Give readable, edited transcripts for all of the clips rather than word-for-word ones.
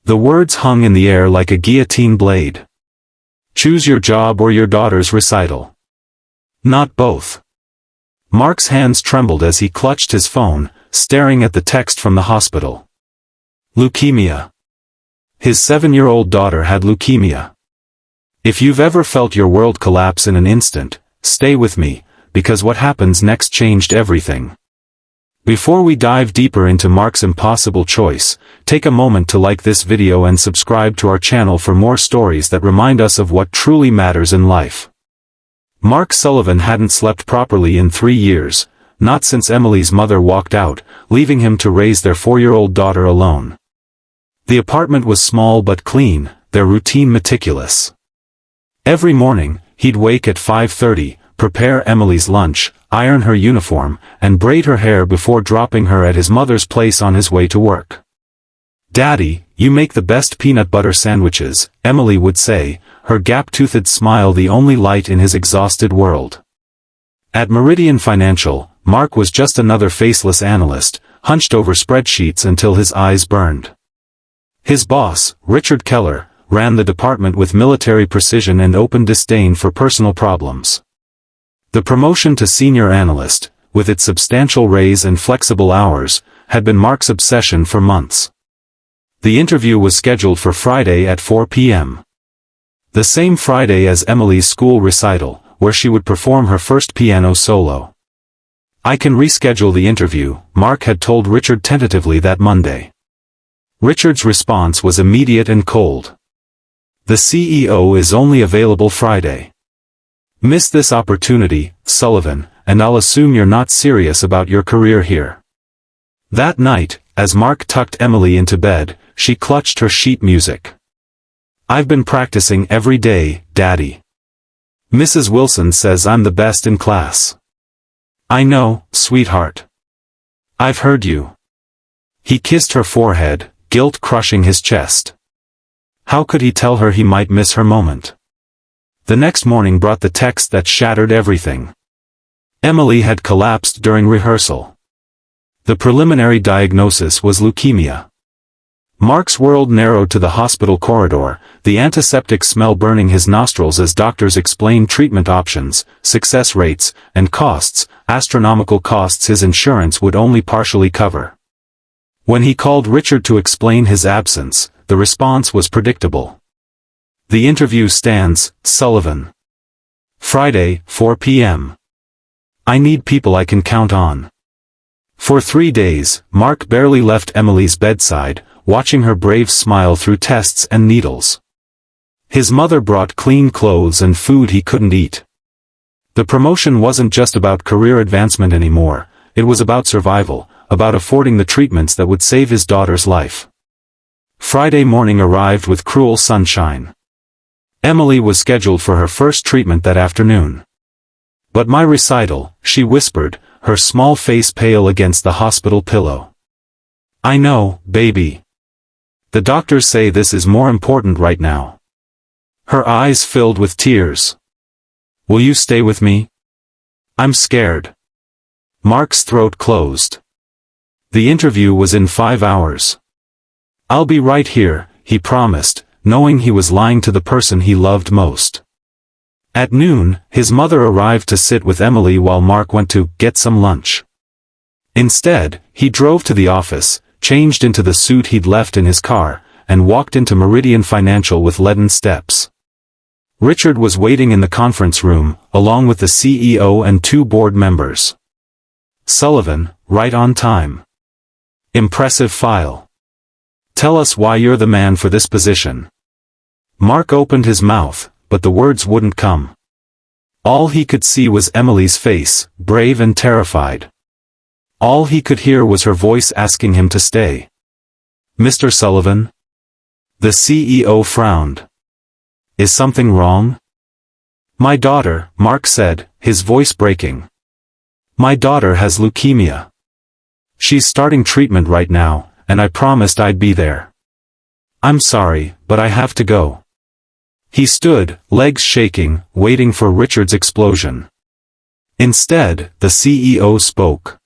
The words hung in the air like a guillotine blade. Choose your job or your daughter's recital. Not both. Mark's hands trembled as he clutched his phone, staring at the text from the hospital. Leukemia. His 7-year-old daughter had leukemia. If you've ever felt your world collapse in an instant, stay with me, because what happens next changed everything. Before we dive deeper into Mark's impossible choice, take a moment to like this video and subscribe to our channel for more stories that remind us of what truly matters in life. Mark Sullivan hadn't slept properly in 3 years, not since Emily's mother walked out, leaving him to raise their 4-year-old daughter alone. The apartment was small but clean, their routine meticulous. Every morning, he'd wake at 5:30, prepare Emily's lunch, iron her uniform, and braid her hair before dropping her at his mother's place on his way to work. "Daddy, you make the best peanut butter sandwiches," Emily would say, her gap-toothed smile the only light in his exhausted world. At Meridian Financial, Mark was just another faceless analyst, hunched over spreadsheets until his eyes burned. His boss, Richard Keller, ran the department with military precision and open disdain for personal problems. The promotion to senior analyst, with its substantial raise and flexible hours, had been Mark's obsession for months. The interview was scheduled for Friday at 4 p.m. The same Friday as Emily's school recital, where she would perform her first piano solo. "I can reschedule the interview," Mark had told Richard tentatively that Monday. Richard's response was immediate and cold. "The CEO is only available Friday. Miss this opportunity, Sullivan, and I'll assume you're not serious about your career here." That night, as Mark tucked Emily into bed, she clutched her sheet music. "I've been practicing every day, Daddy. Mrs. Wilson says I'm the best in class." "I know, sweetheart. I've heard you." He kissed her forehead, guilt crushing his chest. How could he tell her he might miss her moment? The next morning brought the text that shattered everything. Emily had collapsed during rehearsal. The preliminary diagnosis was leukemia. Mark's world narrowed to the hospital corridor, the antiseptic smell burning his nostrils as doctors explained treatment options, success rates, and costs, astronomical costs his insurance would only partially cover. When he called Richard to explain his absence, the response was predictable. "The interview stands, Sullivan. Friday, 4 p.m. I need people I can count on." For 3 days, Mark barely left Emily's bedside, watching her brave smile through tests and needles. His mother brought clean clothes and food he couldn't eat. The promotion wasn't just about career advancement anymore, it was about survival, about affording the treatments that would save his daughter's life. Friday morning arrived with cruel sunshine. Emily was scheduled for her first treatment that afternoon. "But my recital," she whispered, her small face pale against the hospital pillow. "I know, baby. The doctors say this is more important right now." Her eyes filled with tears. "Will you stay with me? I'm scared." Mark's throat closed. The interview was in 5 hours. "I'll be right here," he promised, knowing he was lying to the person he loved most. At noon, his mother arrived to sit with Emily while Mark went to get some lunch. Instead, he drove to the office, changed into the suit he'd left in his car, and walked into Meridian Financial with leaden steps. Richard was waiting in the conference room, along with the CEO and 2 board members. "Sullivan, right on time. Impressive file. Tell us why you're the man for this position." Mark opened his mouth, but the words wouldn't come. All he could see was Emily's face, brave and terrified. All he could hear was her voice asking him to stay. "Mr. Sullivan?" The CEO frowned. "Is something wrong?" "My daughter," Mark said, his voice breaking. "My daughter has leukemia. She's starting treatment right now, and I promised I'd be there. I'm sorry, but I have to go." He stood, legs shaking, waiting for Richard's explosion. Instead, the CEO spoke.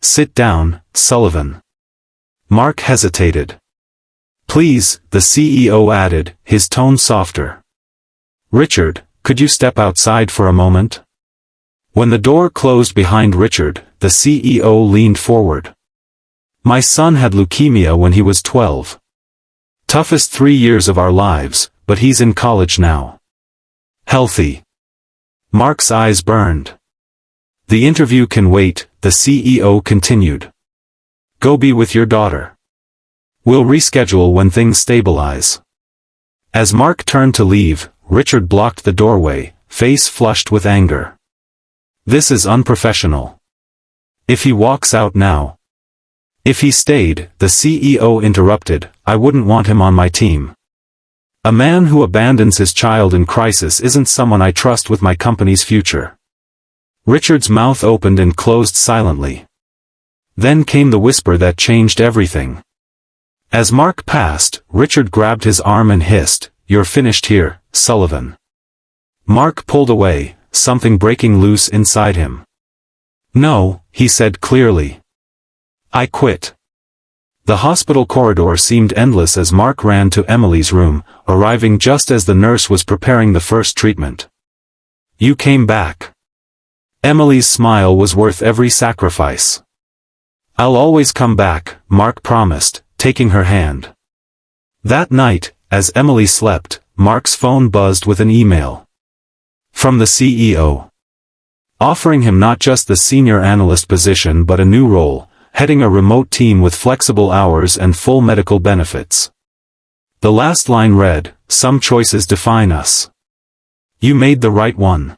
"Sit down, Sullivan." Mark hesitated. Please, the CEO added, his tone softer. Richard, could you step outside for a moment? When the door closed behind Richard, the CEO leaned forward. My son had leukemia when he was 12. Toughest 3 years of our lives, but he's in college now. Healthy. Mark's eyes burned. The interview can wait, the CEO continued. Go be with your daughter. We'll reschedule when things stabilize. As Mark turned to leave, Richard blocked the doorway, face flushed with anger. This is unprofessional. If he walks out now. If he stayed, the CEO interrupted, I wouldn't want him on my team. A man who abandons his child in crisis isn't someone I trust with my company's future. Richard's mouth opened and closed silently. Then came the whisper that changed everything. As Mark passed, Richard grabbed his arm and hissed, You're finished here, Sullivan. Mark pulled away, something breaking loose inside him. No, he said clearly. I quit. The hospital corridor seemed endless as Mark ran to Emily's room, arriving just as the nurse was preparing the first treatment. You came back. Emily's smile was worth every sacrifice. I'll always come back, Mark promised, taking her hand. That night, as Emily slept, Mark's phone buzzed with an email. From the CEO. Offering him not just the senior analyst position but a new role, heading a remote team with flexible hours and full medical benefits. The last line read, Some choices define us. You made the right one.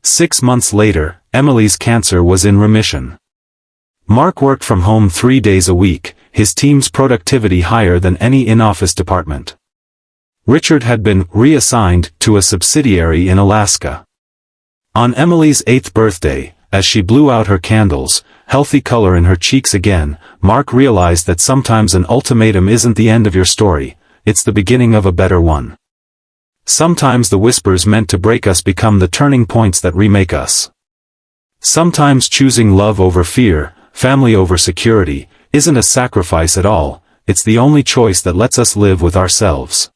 6 months later, Emily's cancer was in remission. Mark worked from home 3 days a week, his team's productivity higher than any in-office department. Richard had been reassigned to a subsidiary in Alaska. On Emily's 8th birthday, as she blew out her candles, healthy color in her cheeks again, Mark realized that sometimes an ultimatum isn't the end of your story, it's the beginning of a better one. Sometimes the whispers meant to break us become the turning points that remake us. Sometimes choosing love over fear, family over security, isn't a sacrifice at all, it's the only choice that lets us live with ourselves.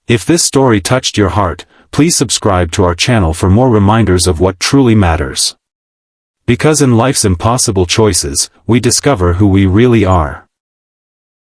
If this story touched your heart, please subscribe to our channel for more reminders of what truly matters. Because in life's impossible choices, we discover who we really are.